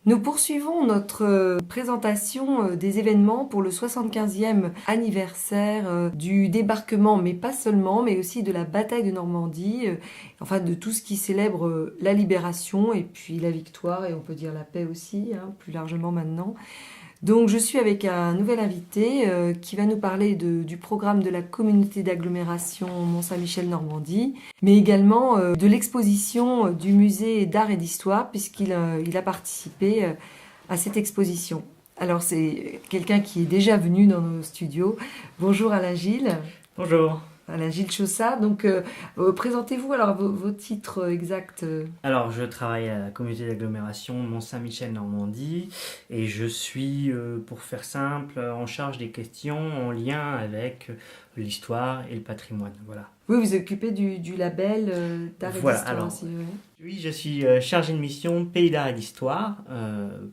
Nous poursuivons notre présentation des événements pour le 75e anniversaire du débarquement, mais pas seulement, mais aussi de la bataille de Normandie, enfin de tout ce qui célèbre la libération et puis la victoire, et on peut dire la paix aussi, hein, plus largement maintenant. Donc je suis avec un nouvel invité qui va nous parler du programme de la communauté d'agglomération Mont-Saint-Michel-Normandie, mais également de l'exposition du musée d'art et d'histoire, puisqu'il a participé à cette exposition. Alors c'est quelqu'un qui est déjà venu dans nos studios. Bonjour Alain Gilles. Bonjour. Alain Gilles Chaussat. Donc présentez-vous alors vos titres exacts. Alors, je travaille à la communauté d'agglomération Mont-Saint-Michel-Normandie et je suis, pour faire simple, en charge des questions en lien avec l'histoire et le patrimoine. Voilà. Oui, vous vous occupez du label d'art et Voilà, d'histoire alors, aussi. Ouais. oui, je suis chargé de mission Pays d'art et d'histoire.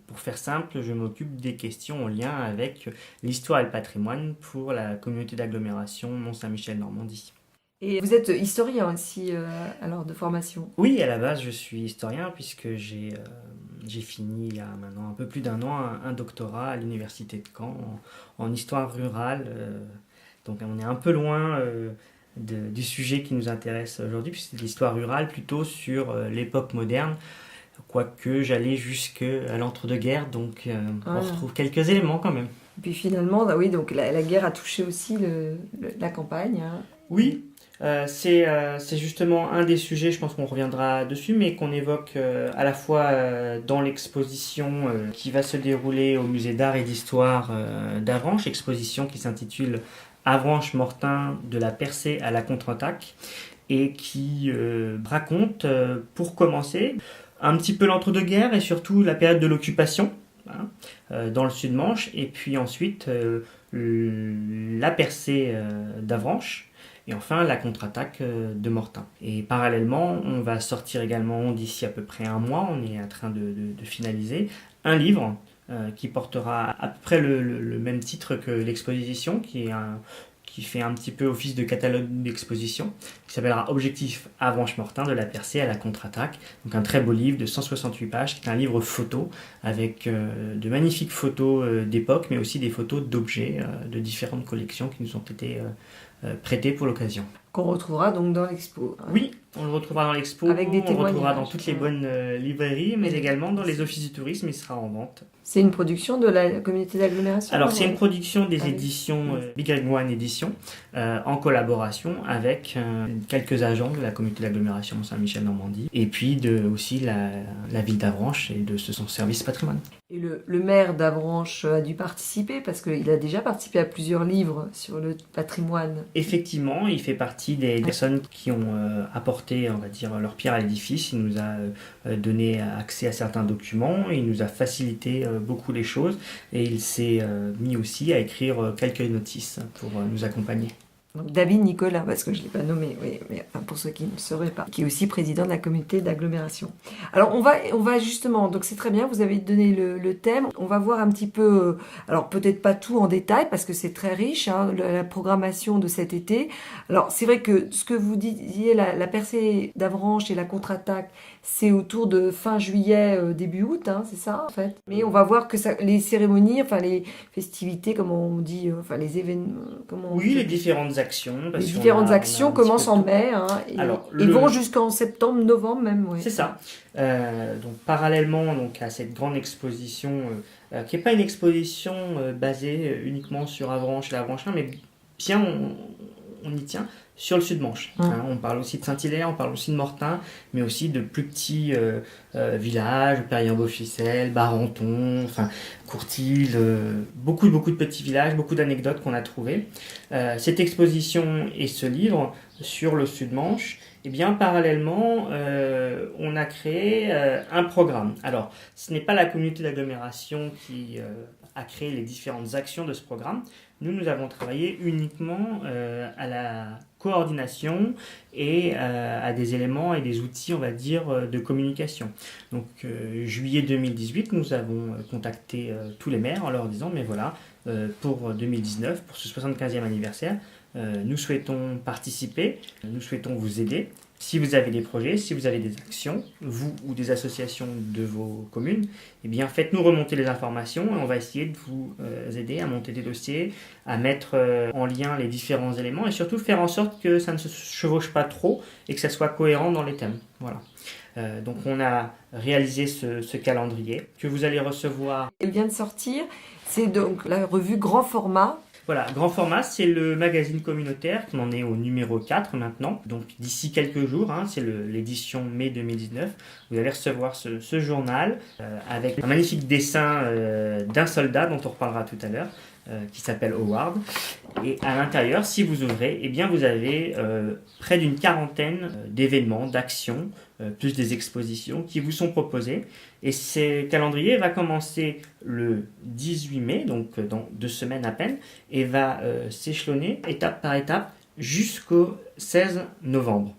Pour faire simple, je m'occupe des questions en lien avec l'histoire et le patrimoine pour la communauté d'agglomération Mont-Saint-Michel-Normandie. Et vous êtes historien aussi, alors de formation. Oui, à la base, je suis historien puisque j'ai fini il y a maintenant un peu plus d'un an un doctorat à l'université de Caen en histoire rurale. Donc on est un peu loin du sujet qui nous intéresse aujourd'hui, puisque c'est l'histoire rurale plutôt sur l'époque moderne, quoique j'allais jusqu'à l'entre-deux-guerres, donc on Voilà. retrouve quelques éléments quand même. Et puis finalement, bah oui, donc la guerre a touché aussi la campagne, hein. Oui, c'est justement un des sujets, je pense qu'on reviendra dessus, mais qu'on évoque à la fois dans l'exposition qui va se dérouler au musée d'art et d'histoire d'Avranches, exposition qui s'intitule Avranches-Mortain de la percée à la contre-attaque, et qui raconte, pour commencer, un petit peu l'entre-deux-guerres et surtout la période de l'occupation, hein, dans le Sud-Manche, et puis ensuite la percée d'Avranches, et enfin la contre-attaque de Mortain. Et parallèlement, on va sortir également d'ici à peu près un mois, on est en train de finaliser, un livre qui portera à peu près le même titre que l'exposition, qui fait un petit peu office de catalogue d'exposition, qui s'appellera Objectif Avranches-Mortain de la percée à la contre-attaque. Donc un très beau livre de 168 pages, qui est un livre photo, avec de magnifiques photos d'époque, mais aussi des photos d'objets de différentes collections qui nous ont été prêtées pour l'occasion. Qu'on retrouvera donc dans l'expo, hein. Oui, on le retrouvera dans l'expo, Avec des on le retrouvera dans témoignages. toutes les bonnes librairies, mais également dans les offices du tourisme, il sera en vente. C'est une production de la communauté d'agglomération. Alors, c'est une production des Avec- éditions Big Red One Éditions, en collaboration avec quelques agents de la communauté d'agglomération Mont-Saint-Michel-Normandie, et puis aussi la ville d'Avranches et de son service patrimoine. Et le maire d'Avranches a dû participer parce qu'il a déjà participé à plusieurs livres sur le patrimoine. Effectivement, il fait partie des personnes qui ont apporté, on va dire, leur pierre à l'édifice. Il nous a donné accès à certains documents, il nous a facilité beaucoup les choses, et il s'est mis aussi à écrire quelques notices pour nous accompagner. Donc David Nicolas, parce que je ne l'ai pas nommé, oui, mais enfin, pour ceux qui ne le sauraient pas, qui est aussi président de la communauté d'agglomération. Alors on va justement, donc c'est très bien, vous avez donné le thème, on va voir un petit peu, alors peut-être pas tout en détail, parce que c'est très riche, hein, la programmation de cet été. Alors c'est vrai que ce que vous disiez, la percée d'Avranches et la contre-attaque, c'est autour de fin juillet, début août, hein, c'est ça en fait. Mais on va voir que les cérémonies, enfin les festivités, comme on dit, enfin les événements, comment on Oui, dit, les différentes actions. les Parce qu'on différentes a actions un petit commencent peu en de tout. mai, hein, Alors, et vont jusqu'en septembre, novembre même. Ouais. c'est ça. Donc, parallèlement donc, à cette grande exposition, qui n'est pas une exposition basée uniquement sur Avranches et l'Avranchin, mais bien on y tient sur le Sud-Manche. Hum. Hein, on parle aussi de Saint-Hilaire, on parle aussi de Mortain, mais aussi de plus petits villages, Perrien-Beauficelle, Barenton, enfin Courtil, beaucoup de petits villages, beaucoup d'anecdotes qu'on a trouvées. Cette exposition et ce livre sur le Sud-Manche, eh bien, parallèlement, on a créé un programme. Alors, ce n'est pas la communauté d'agglomération qui a créé les différentes actions de ce programme. Nous avons travaillé uniquement à la coordination et à des éléments et des outils, on va dire, de communication. Donc, juillet 2018, nous avons contacté tous les maires en leur disant, mais voilà, pour 2019, pour ce 75e anniversaire, nous souhaitons participer, nous souhaitons vous aider Si vous avez des projets, si vous avez des actions, vous ou des associations de vos communes, eh bien faites-nous remonter les informations et on va essayer de vous aider à monter des dossiers, à mettre en lien les différents éléments et surtout faire en sorte que ça ne se chevauche pas trop et que ça soit cohérent dans les thèmes. Voilà. Donc on a réalisé ce calendrier que vous allez recevoir. Il vient de sortir, c'est donc la revue Grand Format. Voilà, Grand Format, c'est le magazine communautaire. On en est au numéro 4 maintenant. Donc d'ici quelques jours, c'est l'édition mai 2019. Vous allez recevoir ce journal avec un magnifique dessin d'un soldat dont on reparlera tout à l'heure, qui s'appelle Howard. Et à l'intérieur, si vous ouvrez, eh bien vous avez près d'une quarantaine d'événements, d'actions, plus des expositions qui vous sont proposées. Et ce calendrier va commencer le 18 mai, donc dans 2 semaines à peine, et va s'échelonner étape par étape jusqu'au 16 novembre.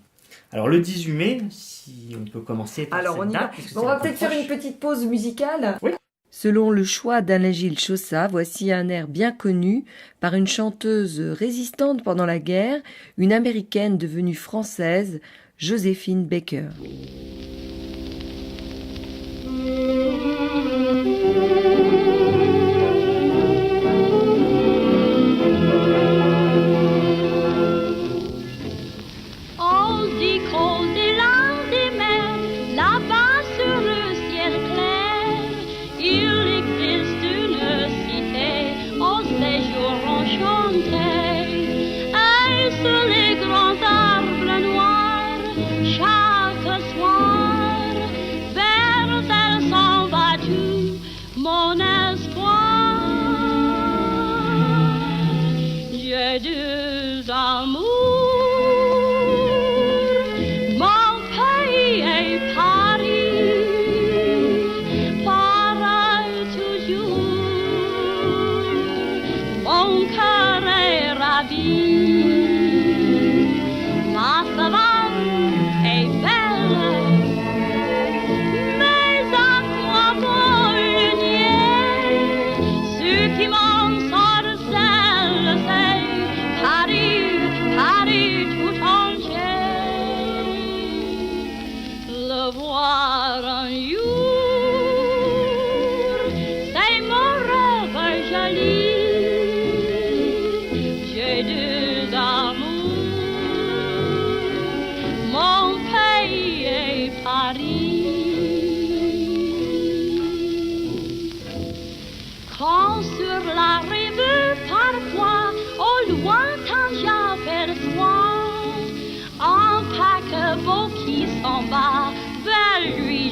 Alors le 18 mai, si on peut commencer par cette date. On va peut-être faire une petite pause musicale. Oui. Selon le choix d'Alain-Gilles Chaussat, voici un air bien connu par une chanteuse résistante pendant la guerre, une américaine devenue française, Joséphine Baker.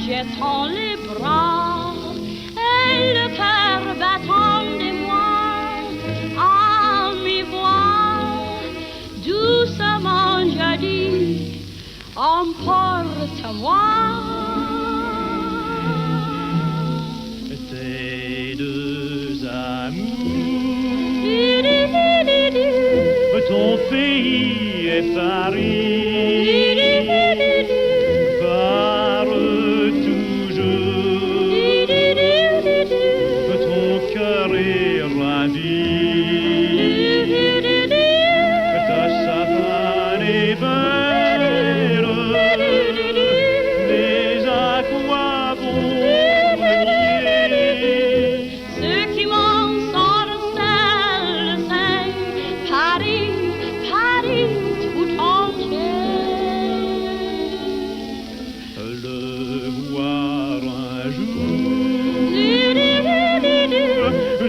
Jetant les bras et le cœur battant de moi à mi-voix, doucement je dis, emporte-moi. Ces deux amours, ton pays est Paris.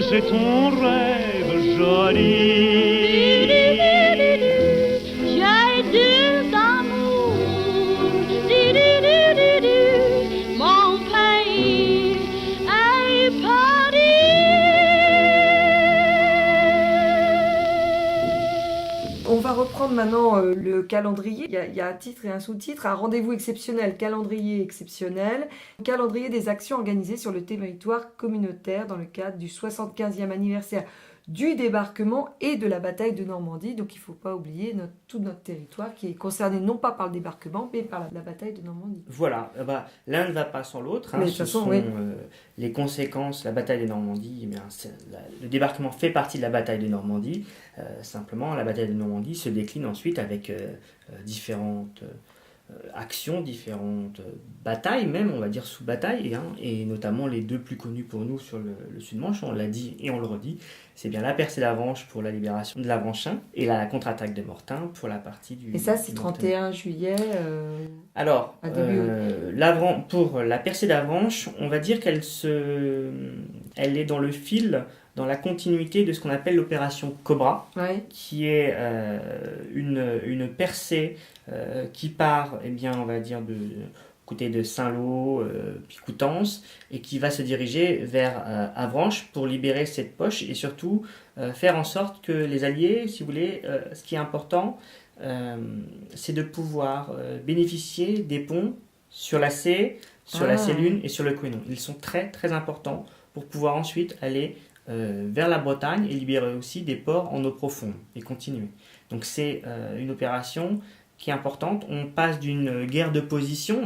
C'est ton rêve joli. J'ai deux amours, mon pays est Paris. On va reprendre maintenant le calendrier. Il y a un titre et un sous-titre. Un rendez-vous exceptionnel, calendrier exceptionnel. Calendrier des actions organisées sur le territoire communautaire dans le cadre du 75e anniversaire du débarquement et de la bataille de Normandie. Donc il ne faut pas oublier tout notre territoire qui est concerné non pas par le débarquement mais par la bataille de Normandie. Voilà, l'un ne va pas sans l'autre. Mais de toute façon, oui. Les conséquences, la bataille de Normandie, le débarquement fait partie de la bataille de Normandie. Simplement, la bataille de Normandie se décline ensuite avec différentes actions, différentes batailles même, on va dire sous-batailles, et notamment les deux plus connus pour nous sur le Sud-Manche, on l'a dit et on le redit, c'est bien la percée d'Avranches pour la libération de l'Avranchin et la contre-attaque de Mortain pour la partie du... Et ça, c'est du 31 juillet. Alors, à début pour la percée d'Avranches, on va dire elle est dans le fil, dans la continuité de ce qu'on appelle l'opération Cobra, Ouais. qui est une percée qui part, eh bien, on va dire, de côté de Saint-Lô, puis Coutances, et qui va se diriger vers Avranches pour libérer cette poche et surtout faire en sorte que les Alliés, si vous voulez, ce qui est important, c'est de pouvoir bénéficier des ponts sur la C, sur la C1 et sur le Couesnon. Ils sont très très importants pour pouvoir ensuite aller vers la Bretagne et libérer aussi des ports en eau profonde et continuer. Donc c'est une opération qui est importante. On passe d'une guerre de position,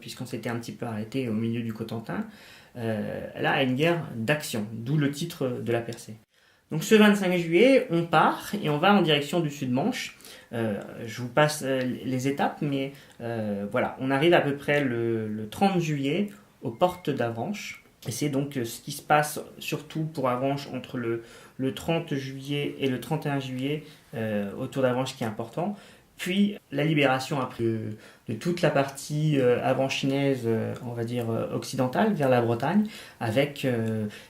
puisqu'on s'était un petit peu arrêté au milieu du Cotentin, là à une guerre d'action, d'où le titre de la percée. Donc ce 25 juillet, on part et on va en direction du Sud-Manche. Je vous passe les étapes, mais voilà, on arrive à peu près le 30 juillet aux portes d'Avranches. Et c'est donc ce qui se passe surtout pour Avranches entre le 30 juillet et le 31 juillet autour d'Avranches qui est important. Puis la libération après de toute la partie avranchinaise, on va dire occidentale, vers la Bretagne, avec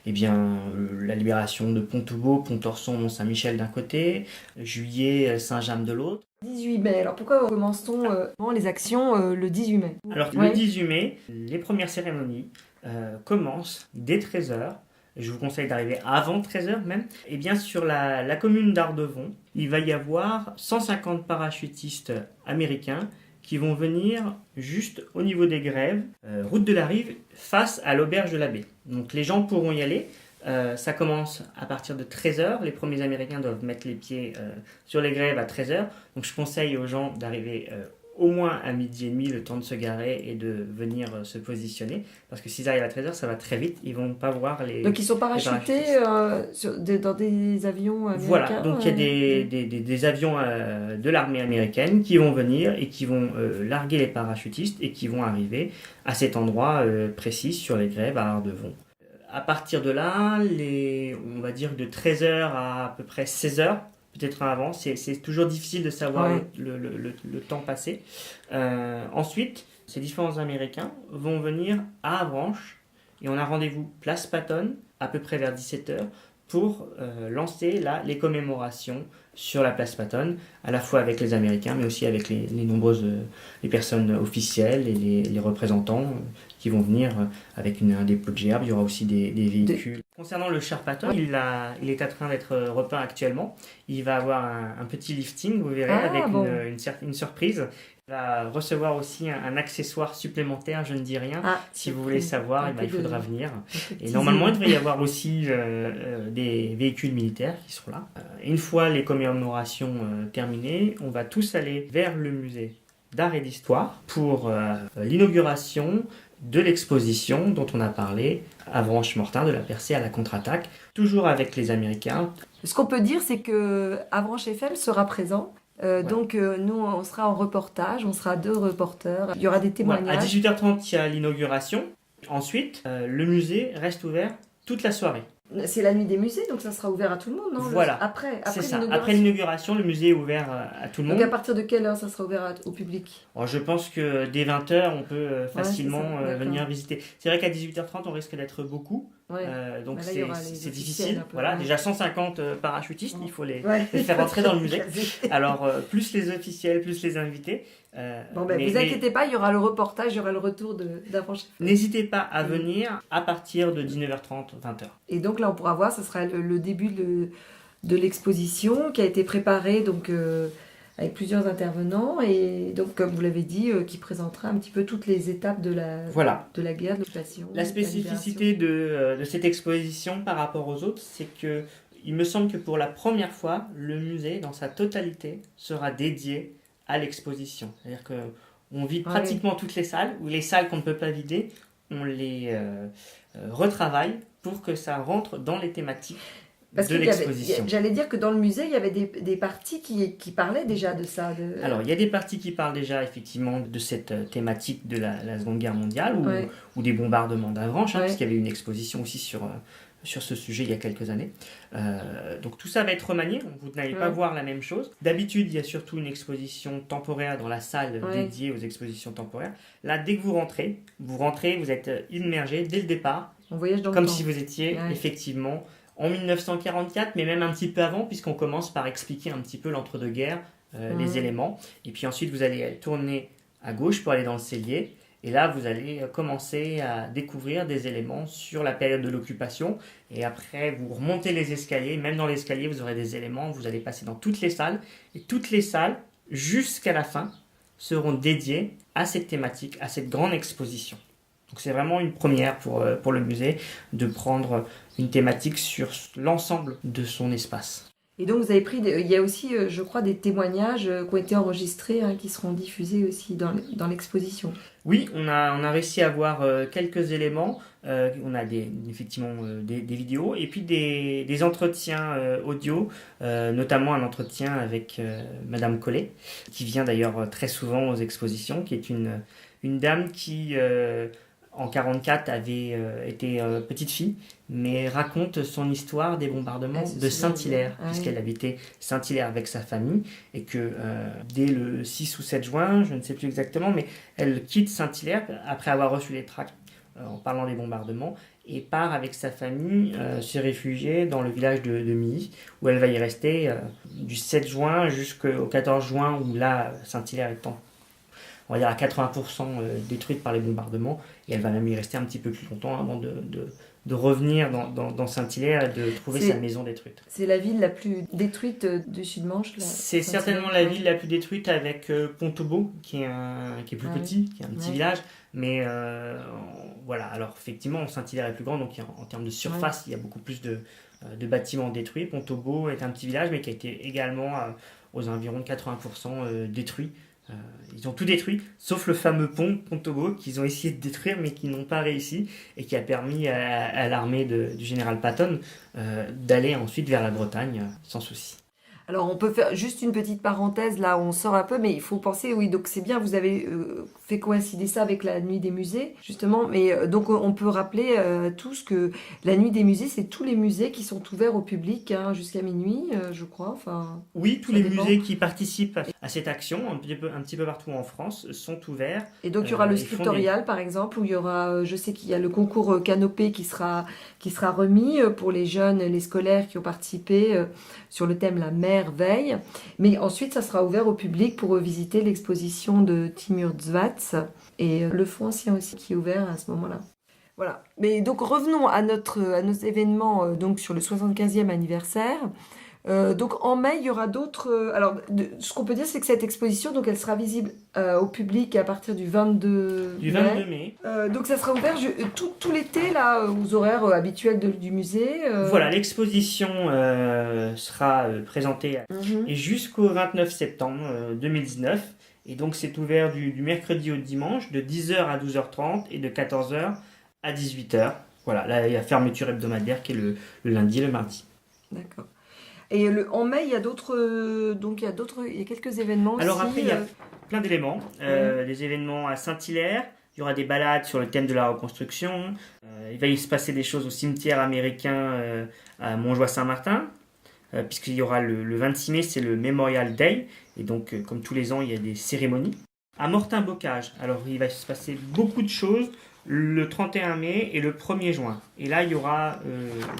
la libération de Pont-Toubeau, Pont-Orson, Mont-Saint-Michel d'un côté, Juillet, Saint-James de l'autre. 18 mai. Alors pourquoi commence-t-on les actions le 18 mai? Alors le 18 mai, les premières cérémonies commencent dès 13h. Je vous conseille d'arriver avant 13h même. Et bien sur la commune d'Ardevon, il va y avoir 150 parachutistes américains qui vont venir juste au niveau des grèves, route de la Rive, face à l'auberge de la baie. Donc les gens pourront y aller. Ça commence à partir de 13h. Les premiers Américains doivent mettre les pieds sur les grèves à 13h. Donc je conseille aux gens d'arriver au moins à 12h30, le temps de se garer et de venir se positionner. Parce que s'ils arrivent à 13h, ça va très vite. Ils vont pas voir les... Donc ils sont parachutés dans des avions américains. Voilà, donc il y a des avions de l'armée américaine qui vont venir et qui vont larguer les parachutistes et qui vont arriver à cet endroit précis sur les grèves à Ardevon. À partir de là, on va dire de 13h à peu près 16h, peut-être avant, c'est toujours difficile de savoir le temps passé. Ensuite, ces différents Américains vont venir à Avranches et on a rendez-vous place Patton à peu près vers 17h pour lancer là les commémorations sur la place Patton, à la fois avec les Américains mais aussi avec les nombreuses les personnes officielles et les représentants qui vont venir avec un dépôt de gerbe. Il y aura aussi des véhicules. Concernant le char Patton, il est en train d'être repeint actuellement. Il va avoir un petit lifting, vous verrez, avec une surprise. Il va recevoir aussi un accessoire supplémentaire, je ne dis rien. Si vous voulez savoir, il faudra venir. Et normalement, il devrait y avoir aussi des véhicules militaires qui seront là. Une fois les commémorations terminées, on va tous aller vers le musée d'art et d'histoire pour l'inauguration de l'exposition dont on a parlé, Avranches-Mortain, de la percée à la contre-attaque, toujours avec les Américains. Ce qu'on peut dire, c'est que Avranches FM sera présent. Donc nous, on sera en reportage, on sera 2 reporters. Il y aura des témoignages. À 18h30, il y a l'inauguration. Ensuite, le musée reste ouvert toute la soirée. C'est la nuit des musées, donc ça sera ouvert à tout le monde, non? Voilà. Après c'est ça. l'inauguration. Après l'inauguration, le musée est ouvert à tout le monde. Donc à partir de quelle heure ça sera ouvert au public? Je pense que dès 20h, on peut facilement c'est ça, venir visiter. C'est vrai qu'à 18h30, on risque d'être beaucoup. Donc là, c'est difficile. Voilà, déjà 150 parachutistes, il faut les faire rentrer dans le musée. Alors, plus les officiels, plus les invités. Vous inquiétez pas, il y aura le reportage, il y aura le retour d'Avranches. N'hésitez pas à venir à partir de 19h30, 20h. Et donc là, on pourra voir, ce sera le début de l'exposition qui a été préparée donc, avec plusieurs intervenants et donc, comme vous l'avez dit, qui présentera un petit peu toutes les étapes de la guerre, de l'occupation. La spécificité de cette exposition par rapport aux autres, c'est que il me semble que pour la première fois, le musée, dans sa totalité, sera dédié à l'exposition. C'est-à-dire qu'on vide pratiquement toutes les salles, ou les salles qu'on ne peut pas vider, on les retravaille pour que ça rentre dans les thématiques Parce de qu'il y avait, l'exposition. j'allais dire que dans le musée, il y avait des parties qui parlaient déjà de ça. Alors, il y a des parties qui parlent déjà effectivement de cette thématique de la Seconde Guerre mondiale Ouais. ou des bombardements d'Avranches, Ouais. puisqu'il y avait une exposition aussi sur ce sujet il y a quelques années. Donc tout ça va être remanié, vous n'allez pas Ouais. voir la même chose. D'habitude, il y a surtout une exposition temporaire dans la salle Ouais. dédiée aux expositions temporaires. Là, dès que vous rentrez, vous êtes immergé dès le départ, On voyage dans comme le temps. si vous étiez Ouais. effectivement en 1944, mais même un petit peu avant, puisqu'on commence par expliquer un petit peu l'entre-deux-guerres, les éléments. Et puis ensuite, vous allez tourner à gauche pour aller dans le cellier. Et là, vous allez commencer à découvrir des éléments sur la période de l'occupation. Et après, vous remontez les escaliers. Même dans l'escalier, vous aurez des éléments. Vous allez passer dans toutes les salles. Et toutes les salles, jusqu'à la fin, seront dédiées à cette thématique, à cette grande exposition. Donc c'est vraiment une première pour le musée de prendre une thématique sur l'ensemble de son espace. Et donc, vous avez pris. Il y a aussi, je crois, des témoignages qui ont été enregistrés, qui seront diffusés aussi dans l'exposition. Oui, on a réussi à avoir quelques éléments. On a effectivement des vidéos et puis des entretiens audio, notamment un entretien avec Madame Collet, qui vient d'ailleurs très souvent aux expositions, qui est une dame qui, en 1944, avait été petite fille, mais raconte son histoire des bombardements de Saint-Hilaire, puisqu'elle habitait Saint-Hilaire avec sa famille, et que dès le 6 ou 7 juin, je ne sais plus exactement, mais elle quitte Saint-Hilaire après avoir reçu les tracts en parlant des bombardements, et part avec sa famille se réfugier dans le village de Milly, où elle va y rester du 7 juin jusqu'au 14 juin, où là, Saint-Hilaire étant, on va dire, à 80% détruite par les bombardements, et elle va même y rester un petit peu plus longtemps avant de revenir dans Saint-Hilaire et de trouver sa maison détruite. C'est la ville la plus détruite du Sud-Manche. C'est certainement la ville la plus détruite, avec Pontaubault, qui est plus petit, qui est un petit village. Mais voilà, alors effectivement, Saint-Hilaire est plus grand, donc en termes de surface, il y a beaucoup plus de bâtiments détruits. Pontaubault est un petit village, mais qui a été également aux environs de 80% détruit. Ils ont tout détruit, sauf le fameux pont Pontaubault qu'ils ont essayé de détruire mais qui n'ont pas réussi, et qui a permis à l'armée du général Patton d'aller ensuite vers la Bretagne sans souci. Alors on peut faire juste une petite parenthèse, là on sort un peu, mais il faut penser, oui, donc c'est bien, vous avez fait coïncider ça avec la nuit des musées, justement, mais donc on peut rappeler tous que la nuit des musées, c'est tous les musées qui sont ouverts au public jusqu'à minuit, je crois. Enfin, oui, tous les musées qui participent à cette action, un petit peu partout en France, sont ouverts. Et donc il y aura le scriptorial, par exemple, où il y aura, je sais qu'il y a le concours Canopée qui sera remis pour les jeunes, les scolaires qui ont participé sur le thème La merveille. Mais ensuite, ça sera ouvert au public pour visiter l'exposition de Timur Dzvatz et le Fonds ancien aussi qui est ouvert à ce moment-là. Voilà. Mais donc revenons à nos événements donc sur le 75e anniversaire. Donc en mai, il y aura d'autres. Alors, ce qu'on peut dire, c'est que cette exposition, donc, elle sera visible au public à partir du 22 mai. Donc ça sera ouvert tout l'été, là, aux horaires habituels du musée. Voilà, l'exposition sera présentée et jusqu'au 29 septembre 2019. Et donc c'est ouvert du mercredi au dimanche, de 10h à 12h30 et de 14h à 18h. Voilà, là il y a fermeture hebdomadaire qui est le lundi et le mardi. D'accord. Et en mai, il y a quelques événements. Alors aussi, après, il y a plein d'éléments. Des événements à Saint-Hilaire, il y aura des balades sur le thème de la reconstruction. Il va y se passer des choses au cimetière américain à Montjoie-Saint-Martin, puisqu'il y aura le 26 mai, c'est le Memorial Day. Et donc, comme tous les ans, il y a des cérémonies. À Mortain-Bocage, alors il va se passer beaucoup de choses le 31 mai et le 1er juin. Et là, il y aura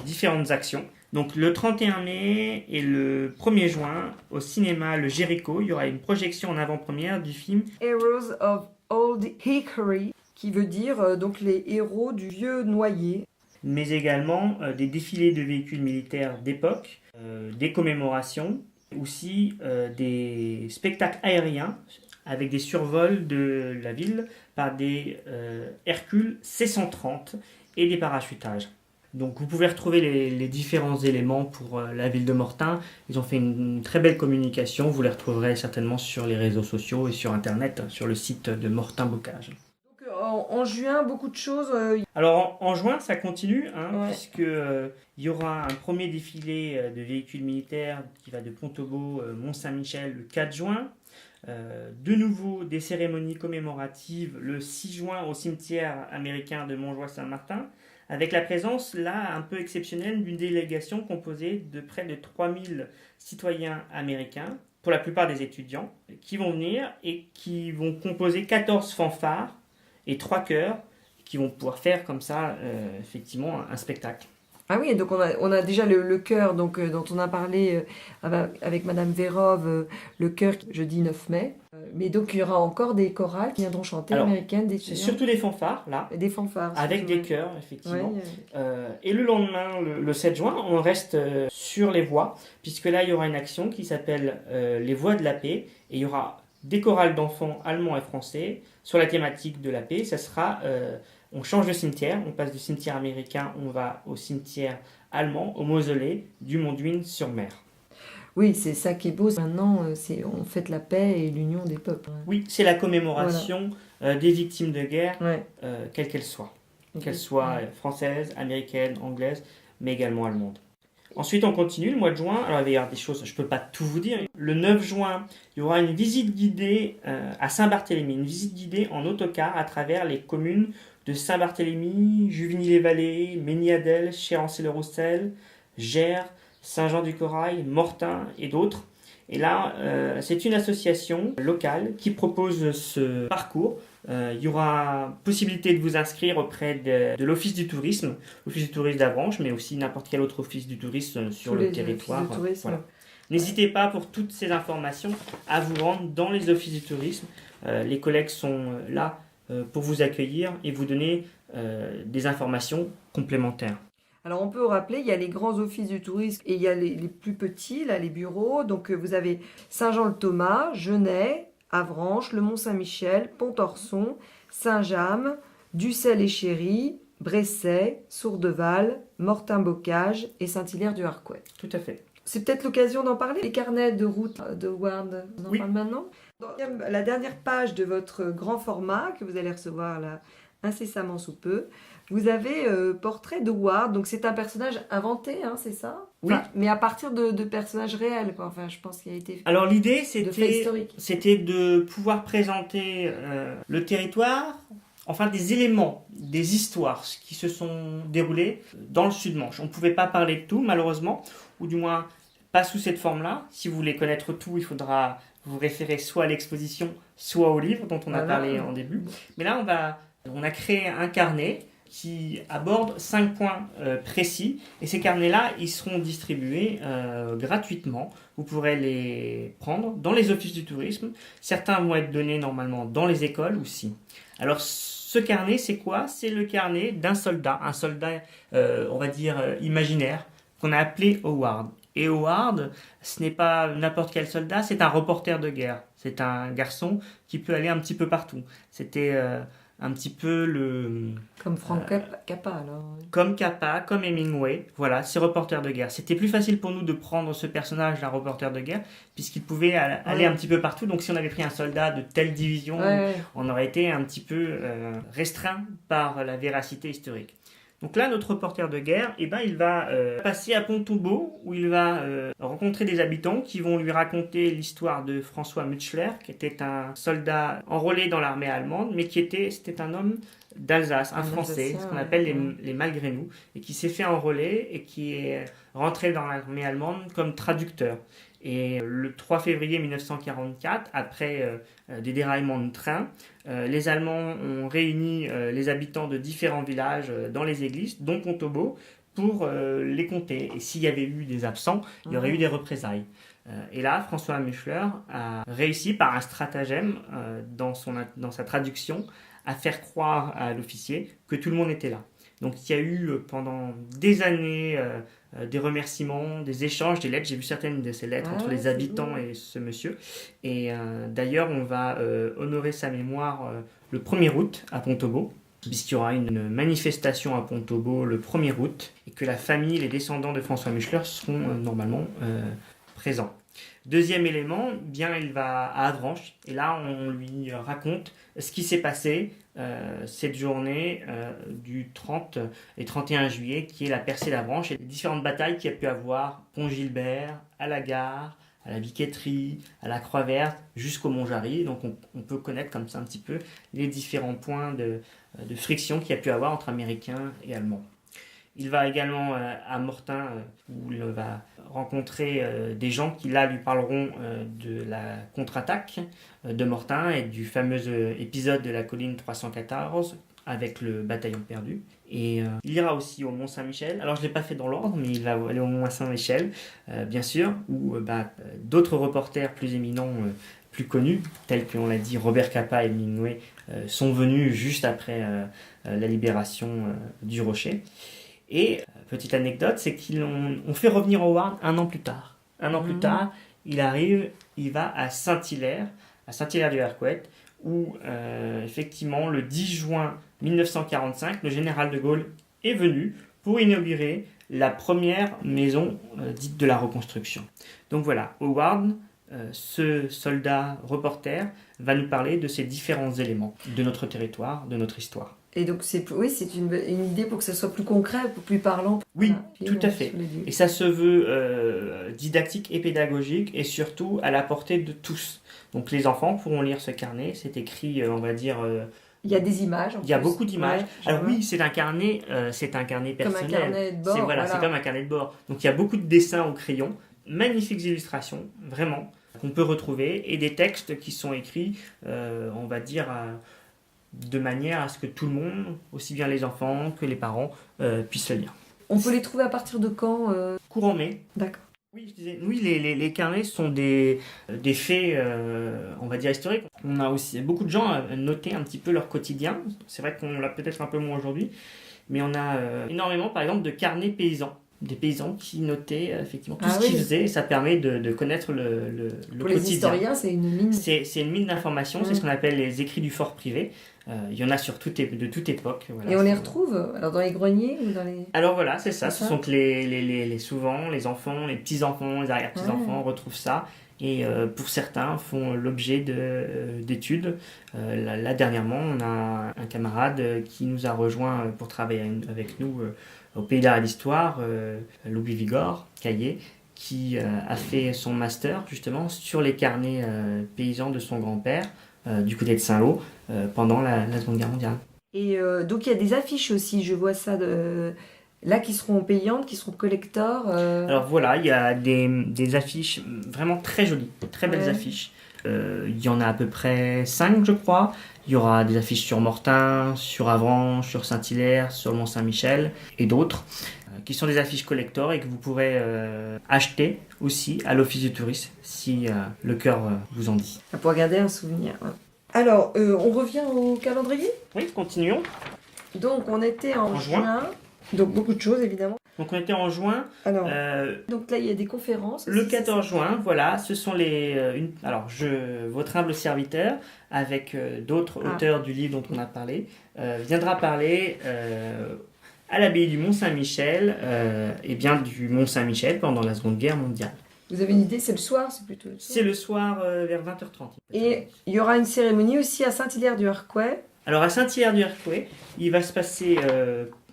différentes actions. Donc le 31 mai et le 1er juin, au cinéma Le Jéricho, il y aura une projection en avant-première du film Heroes of Old Hickory, qui veut dire donc les héros du vieux noyer. Mais également des défilés de véhicules militaires d'époque, des commémorations, aussi des spectacles aériens avec des survols de la ville par des Hercule C-130 et des parachutages. Donc vous pouvez retrouver les différents éléments pour la ville de Mortain. Ils ont fait une très belle communication. Vous les retrouverez certainement sur les réseaux sociaux et sur Internet, sur le site de Mortain-Bocage. Donc en juin, beaucoup de choses. Alors en juin, ça continue, Ouais. puisque il y aura un premier défilé de véhicules militaires qui va de Pontobo, Mont-Saint-Michel le 4 juin. De nouveau des cérémonies commémoratives le 6 juin au cimetière américain de Montjoie-Saint-Martin, avec la présence là un peu exceptionnelle d'une délégation composée de près de 3000 citoyens américains, pour la plupart des étudiants, qui vont venir et qui vont composer 14 fanfares et 3 chœurs, qui vont pouvoir faire comme ça effectivement un spectacle. Ah oui, donc on a déjà le chœur donc, dont on a parlé avec Madame Vérove, le chœur jeudi 9 mai. Mais donc il y aura encore des chorales qui viendront chanter Alors, américaines, des C'est étudiants. surtout des fanfares là, Des fanfares. avec surtout, des ouais. chœurs effectivement. Ouais, Et le lendemain, le 7 juin, on reste sur les voix, puisque là il y aura une action qui s'appelle les voix de la paix, et il y aura des chorales d'enfants allemands et français sur la thématique de la paix. Ça sera, on change de cimetière, on passe du cimetière américain, on va au cimetière allemand, au mausolée du Mondwin-sur-Mer. Oui, c'est ça qui est beau. Maintenant, on fête la paix et l'union des peuples. Oui, c'est la commémoration des victimes de guerre, Ouais. quelles qu'elles soient. Qu'elles soient françaises, américaines, anglaises, mais également allemandes. Ensuite, on continue le mois de juin. Alors, il va y avoir des choses, je ne peux pas tout vous dire. Le 9 juin, il y aura une visite guidée à Saint-Barthélemy, une visite guidée en autocar à travers les communes de Saint-Barthélemy, Juvigny-les-Vallées, Méniadel, Chérancé-le-Roussel, Gers, Saint-Jean-du-Corail, Mortain et d'autres. Et là, c'est une association locale qui propose ce parcours. Il y aura possibilité de vous inscrire auprès de l'Office du tourisme d'Avranches, mais aussi n'importe quel autre office du tourisme sur Tous le les territoire. offices de tourisme. Voilà. N'hésitez pas pour toutes ces informations à vous rendre dans les offices du tourisme. Les collègues sont là pour vous accueillir et vous donner des informations complémentaires. Alors on peut rappeler, il y a les grands offices du tourisme et il y a les plus petits, là, les bureaux. Donc vous avez Saint-Jean-le-Thomas, Genêt, Avranches, le Mont-Saint-Michel, Pont-Orson, Saint-James, Ducel-et-Chéry, Bresset, Sourdeval, Mortain-Bocage et Saint-Hilaire-du-Harcouët. Tout à fait. C'est peut-être l'occasion d'en parler. Les carnets de route de Ward, on en Oui. parle maintenant. Dans la dernière page de votre grand format que vous allez recevoir là incessamment sous peu, vous avez portrait de Ward. Donc c'est un personnage inventé, hein, c'est ça? Oui. Enfin, mais à partir de personnages réels, quoi. Enfin, je pense qu'il a été Alors l'idée, de faits historiques. c'était de pouvoir présenter le territoire, enfin des éléments, des histoires qui se sont déroulées dans le Sud-Manche. On ne pouvait pas parler de tout, malheureusement, ou du moins pas sous cette forme-là. Si vous voulez connaître tout, il faudra vous référer soit à l'exposition, soit au livre dont on a parlé en début. Mais là, on a créé un carnet qui aborde 5 points précis. Et ces carnets-là, ils seront distribués gratuitement. Vous pourrez les prendre dans les offices du tourisme. Certains vont être donnés normalement dans les écoles aussi. Alors, ce carnet, c'est quoi? C'est le carnet d'un soldat. Un soldat, on va dire, imaginaire, qu'on a appelé Howard. Et Howard, ce n'est pas n'importe quel soldat, c'est un reporter de guerre. C'est un garçon qui peut aller un petit peu partout. C'était un petit peu Comme Frank Cappa, alors. comme Capa, comme Hemingway. Voilà, c'est reporter de guerre. C'était plus facile pour nous de prendre ce personnage d'un reporter de guerre, puisqu'il pouvait aller un petit peu partout. Donc si on avait pris un soldat de telle division, on aurait été un petit peu restreint par la véracité historique. Donc là, notre reporter de guerre, il va passer à Pontobo, où il va rencontrer des habitants qui vont lui raconter l'histoire de François Mutschler, qui était un soldat enrôlé dans l'armée allemande, mais c'était un homme d'Alsace, un Français, ce qu'on appelle les malgré nous, et qui s'est fait enrôler et qui est rentré dans l'armée allemande comme traducteur. Et le 3 février 1944, après des déraillements de train, les Allemands ont réuni les habitants de différents villages dans les églises, dont Pontobo, pour les compter. Et s'il y avait eu des absents, il y aurait eu des représailles. Et là, François Mutschler a réussi par un stratagème dans sa traduction à faire croire à l'officier que tout le monde était là. Donc il y a eu pendant des années des remerciements, des échanges, des lettres. J'ai vu certaines de ces lettres entre les habitants et ce monsieur. Et d'ailleurs, on va honorer sa mémoire le 1er août à Pontobo, puisqu'il y aura une manifestation à Pontobo le 1er août et que la famille, les descendants de François Mutschler seront normalement présents. Deuxième élément, il va à Avranches et là on lui raconte ce qui s'est passé cette journée du 30 et 31 juillet, qui est la percée d'Avranches et les différentes batailles qu'il y a pu avoir Pont-Gilbert, à la Gare, à la Viquetterie, à la Croix-Verte, jusqu'au Mont-Jarry. Donc on peut connaître comme ça un petit peu les différents points de friction qu'il y a pu avoir entre Américains et Allemands. Il va également à Mortain, où il va rencontrer des gens qui là lui parleront de la contre-attaque de Mortain et du fameux épisode de la colline 314 avec le bataillon perdu. Et il ira aussi au Mont-Saint-Michel. Alors je ne l'ai pas fait dans l'ordre, mais il va aller au Mont-Saint-Michel, bien sûr, où d'autres reporters plus éminents, plus connus, tels qu'on l'a dit Robert Capa et Hemingway, sont venus juste après la libération du Rocher. Et petite anecdote, c'est qu'ils ont fait revenir Howard un an plus tard. Un an plus tard, il arrive, il va à Saint-Hilaire du Harcouët, où effectivement le 10 juin 1945, le général de Gaulle est venu pour inaugurer la première maison dite de la reconstruction. Donc voilà, Howard, ce soldat reporter, va nous parler de ces différents éléments de notre territoire, de notre histoire. Et donc, c'est une idée pour que ça soit plus concret, plus parlant. Oui, Voilà, tout à fait. Et ça se veut didactique et pédagogique, et surtout à la portée de tous. Donc les enfants pourront lire ce carnet, c'est écrit, on va dire... il y a des images. Il y a beaucoup d'images. Ouais, alors oui, c'est un carnet personnel. Comme un carnet de bord. C'est comme un carnet de bord. Donc il y a beaucoup de dessins au crayon, magnifiques illustrations, vraiment, qu'on peut retrouver, et des textes qui sont écrits, on va dire... de manière à ce que tout le monde, aussi bien les enfants que les parents, puissent le lire. On peut les trouver à partir de quand Courant mai. D'accord. Oui, je disais, oui, les carnets sont des faits, on va dire, historiques. On a aussi beaucoup de gens noté un petit peu leur quotidien. C'est vrai qu'on l'a peut-être un peu moins aujourd'hui, mais on a énormément, par exemple, de carnets paysans. Des paysans qui notaient effectivement tout ce qu'ils faisaient, et ça permet de connaître le Pour quotidien. Les historiens, c'est une mine. C'est une mine d'informations, c'est ce qu'on appelle les écrits du fort privé. Il y en a de toute époque. Voilà, et on les retrouve alors dans les greniers ou dans les... Alors voilà, c'est ça. Ce sont que souvent les enfants, les petits-enfants, les arrière-petits-enfants retrouvent ça. Et pour certains font l'objet d'études. Là, dernièrement, on a un camarade qui nous a rejoint pour travailler avec nous au Pays d'Art et d'Histoire, Louis Vigor, Caillé, qui a fait son master justement sur les carnets paysans de son grand-père du côté de Saint-Lô pendant la Seconde Guerre mondiale. Et donc il y a des affiches aussi, je vois ça là qui seront payantes, qui seront collector. Alors voilà, il y a des affiches vraiment très jolies, très belles affiches. Il y en a à peu près 5 je crois. Il y aura des affiches sur Mortain, sur Avranches, sur Saint-Hilaire, sur le Mont-Saint-Michel et d'autres qui sont des affiches collector et que vous pourrez acheter aussi à l'Office du tourisme si le cœur vous en dit. Pour garder un souvenir. Alors, on revient au calendrier. Oui, continuons. Donc, on était en juin. Donc, beaucoup de choses, évidemment. Donc, on était en juin. Alors, donc là, il y a des conférences. Le 14 juin, voilà, ce sont votre humble serviteur, avec d'autres auteurs du livre dont on a parlé, viendra parler à l'abbaye du Mont-Saint-Michel, et bien du Mont-Saint-Michel pendant la Seconde Guerre mondiale. Vous avez une idée, c'est le soir, c'est plutôt le soir. C'est le soir vers 20h30. Et il y aura une cérémonie aussi à Saint-Hilaire du Harcouët. Alors à Saint-Hilaire du Harcouët, il va se passer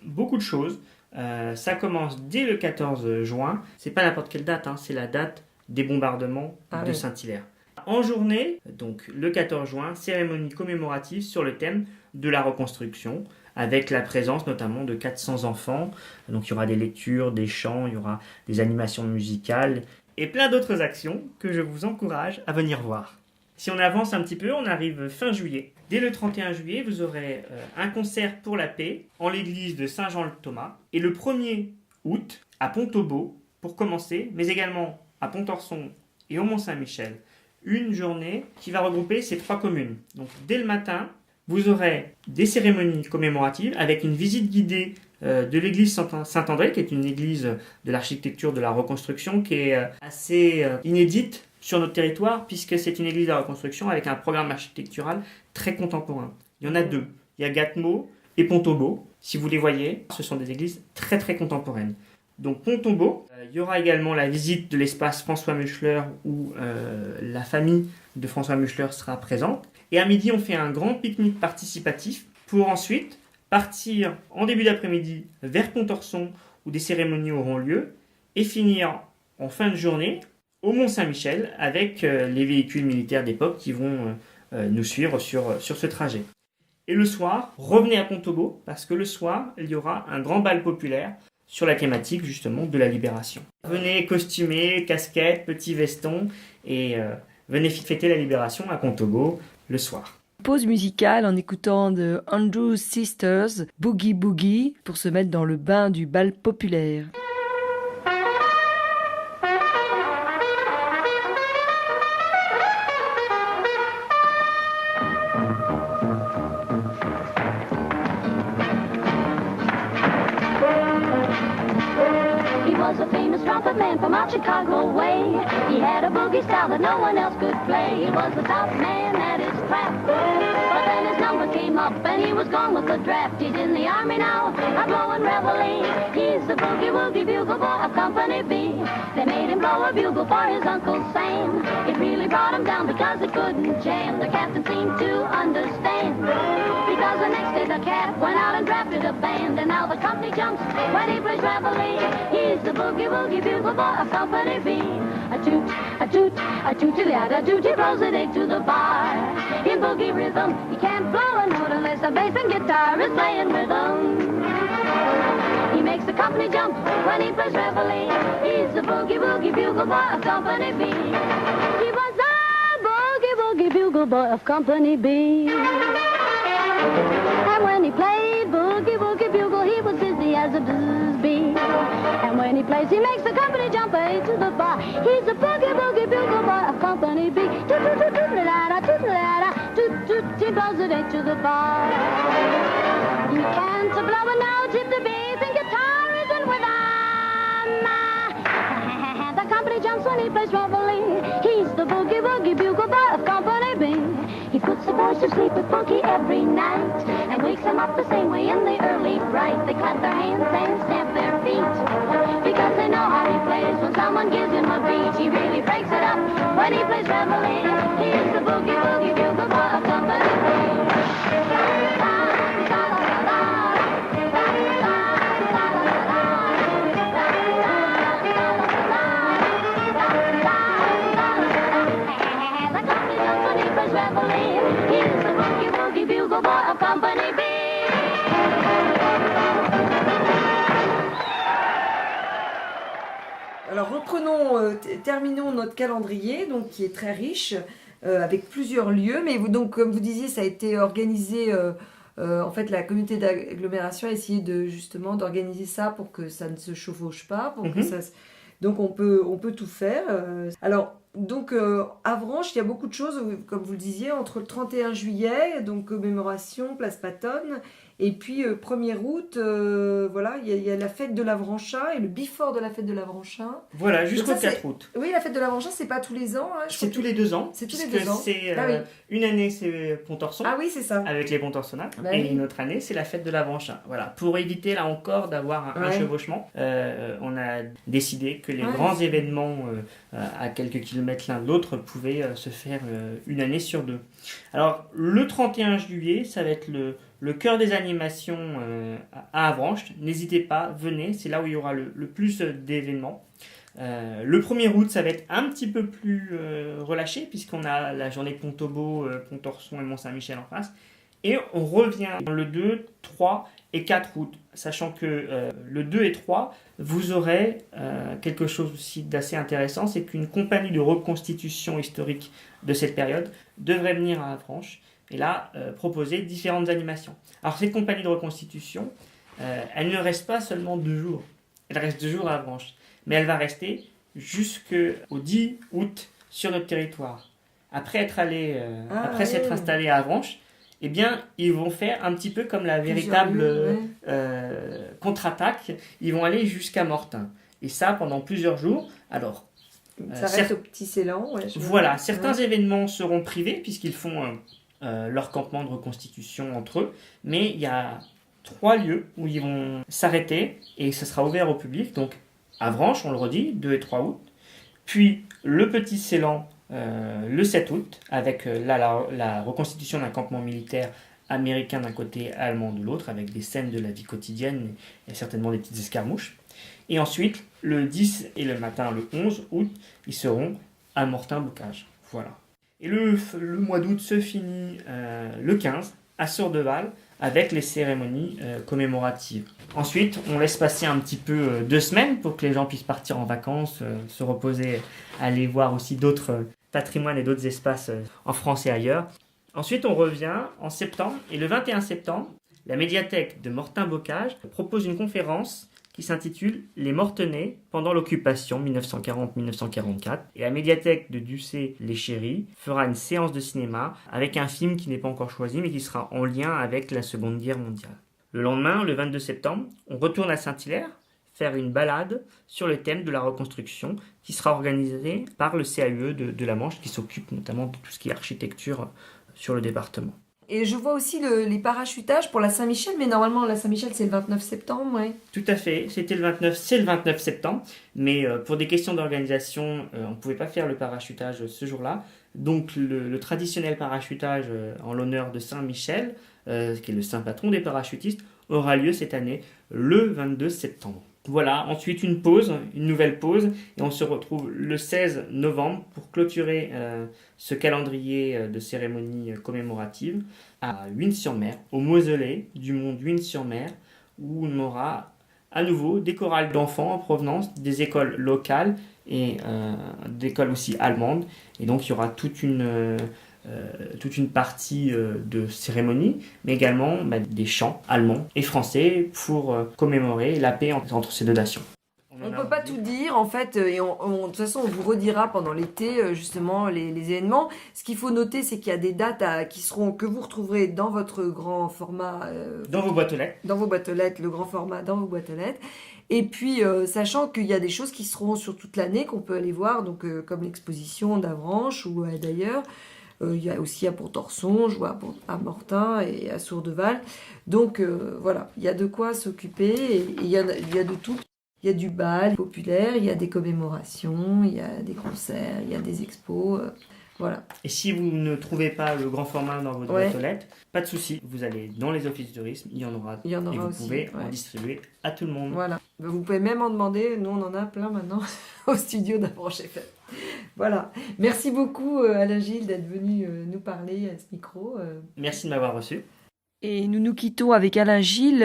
beaucoup de choses. Ça commence dès le 14 juin. C'est pas n'importe quelle date, c'est la date des bombardements de Saint-Hilaire. En journée, donc le 14 juin, cérémonie commémorative sur le thème de la reconstruction, avec la présence notamment de 400 enfants. Donc il y aura des lectures, des chants, il y aura des animations musicales et plein d'autres actions que je vous encourage à venir voir. Si on avance un petit peu, on arrive fin juillet. Dès le 31 juillet, vous aurez un concert pour la paix en l'église de Saint-Jean-le-Thomas. Et le 1er août, à Pont-Aubeau, pour commencer, mais également à Pont-Orson et au Mont-Saint-Michel, une journée qui va regrouper ces 3 communes. Donc dès le matin, vous aurez des cérémonies commémoratives avec une visite guidée de l'église Saint-André, qui est une église de l'architecture de la reconstruction qui est assez inédite sur notre territoire, puisque c'est une église de la reconstruction avec un programme architectural très contemporain. Il y en a 2. Il y a Gatmos et Pont-Aubeau. Si vous les voyez, ce sont des églises très très contemporaines. Donc Pont-Aubeau, il y aura également la visite de l'espace François Muchler où la famille de François Muchler sera présente. Et à midi, on fait un grand pique-nique participatif pour ensuite partir en début d'après-midi vers Pontorson où des cérémonies auront lieu et finir en fin de journée au Mont-Saint-Michel avec les véhicules militaires d'époque qui vont nous suivre sur ce trajet. Et le soir, revenez à Pontobo parce que le soir, il y aura un grand bal populaire sur la thématique justement de la libération. Venez costumés, casquettes, petits vestons et venez fêter la libération à Pontobo le soir. Pause musicale en écoutant de Andrews Sisters, Boogie Boogie, pour se mettre dans le bain du bal populaire. He was a famous trumpet man from out Chicago way. He had a boogie style that no one else could play. He was the top man at his craft. But then his number came up and he was gone with the draft. He's in the army now, a blowing reveille. He's the boogie woogie bugle boy of Company B. They made him blow a bugle for his Uncle Sam. It really brought him down because it couldn't jam. The captain seemed to understand. Because the next day the cap went out and drafted a band. And now the company jumps when he plays reveille. He's the boogie woogie bugle boy of Company B. A toot, a toot, a toot-a-toot, a toot, he blows it to the bar. In boogie rhythm, he can't blow a note unless the bass and guitar is playing rhythm. He makes the company jump when he plays reveille. He's the boogie woogie bugle boy of Company B. He was the boogie woogie bugle boy of Company B. And when he played boogie woogie bugle, he was dizzy as a blues bee. And when he plays, he makes the company jump A to the bar. He's a boogie woogie bugle boy of Company B. Toot-toot-toot-toot-la-da, toot-la-da, toot-toot, he blows it A to the bar. You can't blow a note if the bass and guitar isn't with him. The company jumps when he plays reveille. He's the boogie woogie bugle boy of Company B. He puts the boys to sleep with boogie every night and wakes them up the same way in the early bright. They clap their hands and stamp their feet because they know how he plays. When someone gives him a beat, he really breaks it up when he plays reveille. He is the boogie woogie bugle boy of Company B. Alors reprenons, terminons notre calendrier, donc qui est très riche, avec plusieurs lieux. Mais donc, comme vous disiez, ça a été organisé. En fait, la communauté d'agglomération a essayé justement d'organiser ça pour que ça ne se chevauche pas, pour que ça. Donc on peut tout faire. Alors donc à Avranches, il y a beaucoup de choses, comme vous le disiez, entre le 31 juillet, donc commémoration, place Pattonne, et puis 1er août, voilà, il y a la fête de l'Avranchin et le before de la fête de l'Avranchin. Voilà, jusqu'au Donc ça, 4 août. Oui, la fête de l'Avranchin, c'est pas tous les ans. Hein, C'est tous les 2 ans. C'est tous les 2 ans. C'est, Ah oui. une année, c'est Pontorson. Ah oui, c'est ça. Avec les Pontorsonnats. Bah Et oui. une autre année, c'est la fête de l'Avranchin. Voilà. Pour éviter là encore d'avoir un Ouais. chevauchement, on a décidé que les Ouais. grands événements à quelques kilomètres l'un de l'autre pouvaient se faire une année sur 2. Alors, le 31 juillet, ça va être le cœur des animations à Avranches. N'hésitez pas, venez, c'est là où il y aura le plus d'événements. Le 1er août, ça va être un petit peu plus relâché, puisqu'on a la journée Pontobo, Pontorson et Mont-Saint-Michel en face. Et on revient le 2, 3 et 4 août, sachant que le 2 et 3, vous aurez quelque chose aussi d'assez intéressant, c'est qu'une compagnie de reconstitution historique de cette période devrait venir à Avranches et là proposer différentes animations. Alors cette compagnie de reconstitution, elle ne reste pas seulement 2 jours, elle reste 2 jours à Avranches, mais elle va rester jusqu'au 10 août sur notre territoire. Après s'être installée à Avranches, eh bien, ils vont faire un petit peu comme la véritable contre-attaque. Ils vont aller jusqu'à Mortain. Et ça, pendant plusieurs jours. Alors, Ça reste au Petit Ceylan. Ouais, voilà, certains événements seront privés, puisqu'ils font leur campement de reconstitution entre eux. Mais il y a 3 lieux où ils vont s'arrêter, et ce sera ouvert au public. Donc, Avranches, on le redit, 2 et 3 août. Puis, le Petit Ceylan, le 7 août, avec la reconstitution d'un campement militaire américain d'un côté, allemand de l'autre, avec des scènes de la vie quotidienne et certainement des petites escarmouches. Et ensuite, le 10 et le matin, le 11 août, ils seront à Mortain-Bocage. Voilà. Et le mois d'août se finit le 15 à Sourdeval avec les cérémonies commémoratives. Ensuite, on laisse passer un petit peu 2 semaines pour que les gens puissent partir en vacances, se reposer, aller voir aussi d'autres patrimoines et d'autres espaces en France et ailleurs. Ensuite, on revient en septembre et le 21 septembre, la médiathèque de Mortain-Bocage propose une conférence qui s'intitule « Les Mortenais pendant l'occupation 1940-1944 ». Et la médiathèque de Ducé-les-Chéris fera une séance de cinéma avec un film qui n'est pas encore choisi mais qui sera en lien avec la Seconde Guerre mondiale. Le lendemain, le 22 septembre, on retourne à Saint-Hilaire faire une balade sur le thème de la reconstruction qui sera organisée par le CAUE de la Manche qui s'occupe notamment de tout ce qui est architecture sur le département. Et je vois aussi les parachutages pour la Saint-Michel, mais normalement la Saint-Michel c'est le 29 septembre, ouais. Tout à fait, c'est le 29 septembre, mais pour des questions d'organisation, on ne pouvait pas faire le parachutage ce jour-là. Donc le traditionnel parachutage en l'honneur de Saint-Michel, qui est le saint patron des parachutistes, aura lieu cette année le 22 septembre. Voilà, ensuite une nouvelle pause, et on se retrouve le 16 novembre pour clôturer ce calendrier de cérémonies commémoratives à Huisnes-sur-Mer, au mausolée du mont Huisnes-sur-Mer, où on aura à nouveau des chorales d'enfants en provenance des écoles locales et d'écoles aussi allemandes. Et donc il y aura toute une partie de cérémonie, mais également des chants allemands et français pour commémorer la paix entre ces deux nations. On ne peut pas tout dire en fait, et de toute façon on vous redira pendant l'été justement les événements. Ce qu'il faut noter, c'est qu'il y a des dates que vous retrouverez dans votre grand format. Dans vos boîtes aux lettres. Dans vos boîtes aux lettres, le grand format dans vos boîtes aux lettres. Et puis, sachant qu'il y a des choses qui seront sur toute l'année, qu'on peut aller voir, donc comme l'exposition d'Avranches ou d'ailleurs. Il y a aussi à Pont-Torson, je vois à Mortain et à Sourdeval. Donc voilà, il y a de quoi s'occuper et il y a de tout. Il y a du bal populaire, il y a des commémorations, il y a des concerts, il y a des expos. Voilà. Et si vous ne trouvez pas le grand format dans votre boîte aux lettres, pas de souci, vous allez dans les offices de tourisme, il y en aura et vous aussi, pouvez en distribuer à tout le monde. Voilà. Vous pouvez même en demander, nous on en a plein maintenant au studio d'Avranches FM. Voilà. Merci beaucoup Alain Gilles d'être venu nous parler à ce micro. Merci de m'avoir reçu. Et nous nous quittons avec Alain Gilles,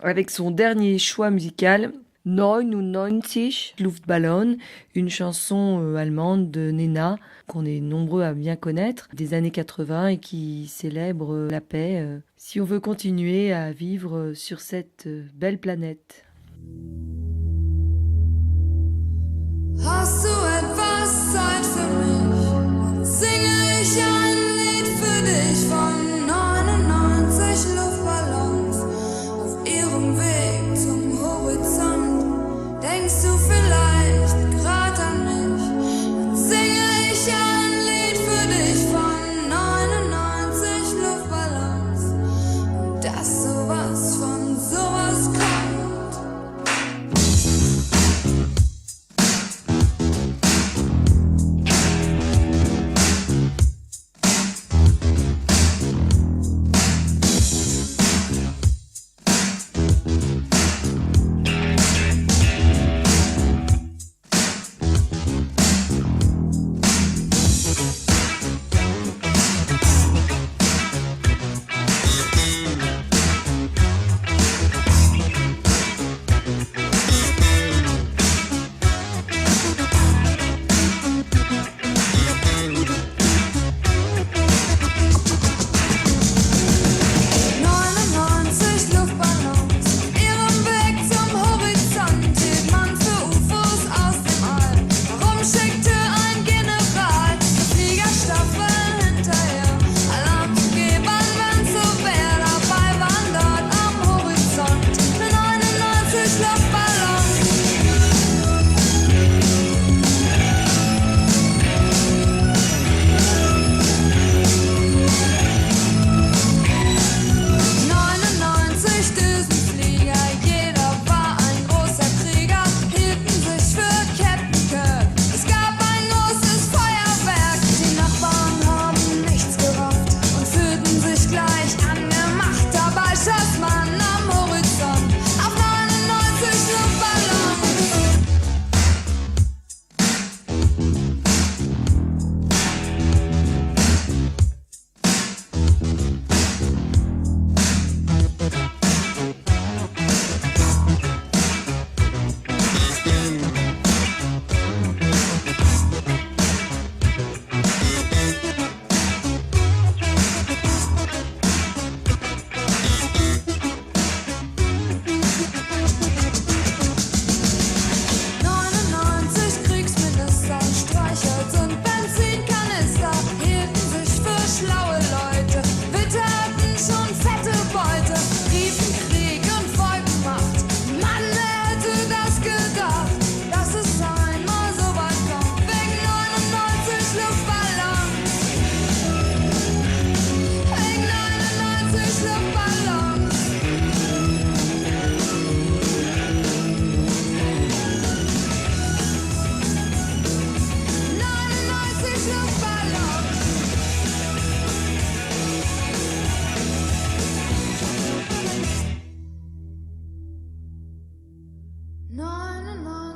avec son dernier choix musical, 99 Luftballon, une chanson allemande de Nena, qu'on est nombreux à bien connaître, des années 80 et qui célèbre la paix, si on veut continuer à vivre sur cette belle planète. Hast du etwas Zeit für mich? Singe ich ein Lied für dich von 99 Luftballons auf ihrem Weg zum Horizont. Denkst du vielleicht grad an mich? Dann singe ich ein Lied für dich von 99 Luftballons und dass sowas von sowas kommt.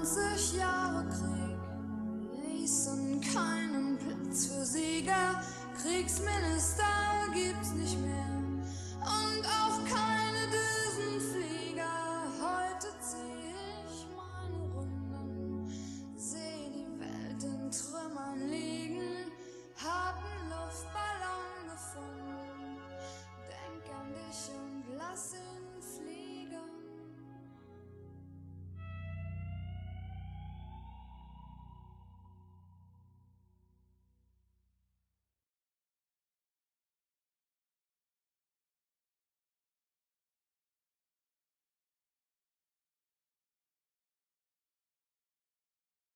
20 Jahre Krieg ließen keinen Platz für Sieger. Kriegsminister gibt's nicht mehr und auch keine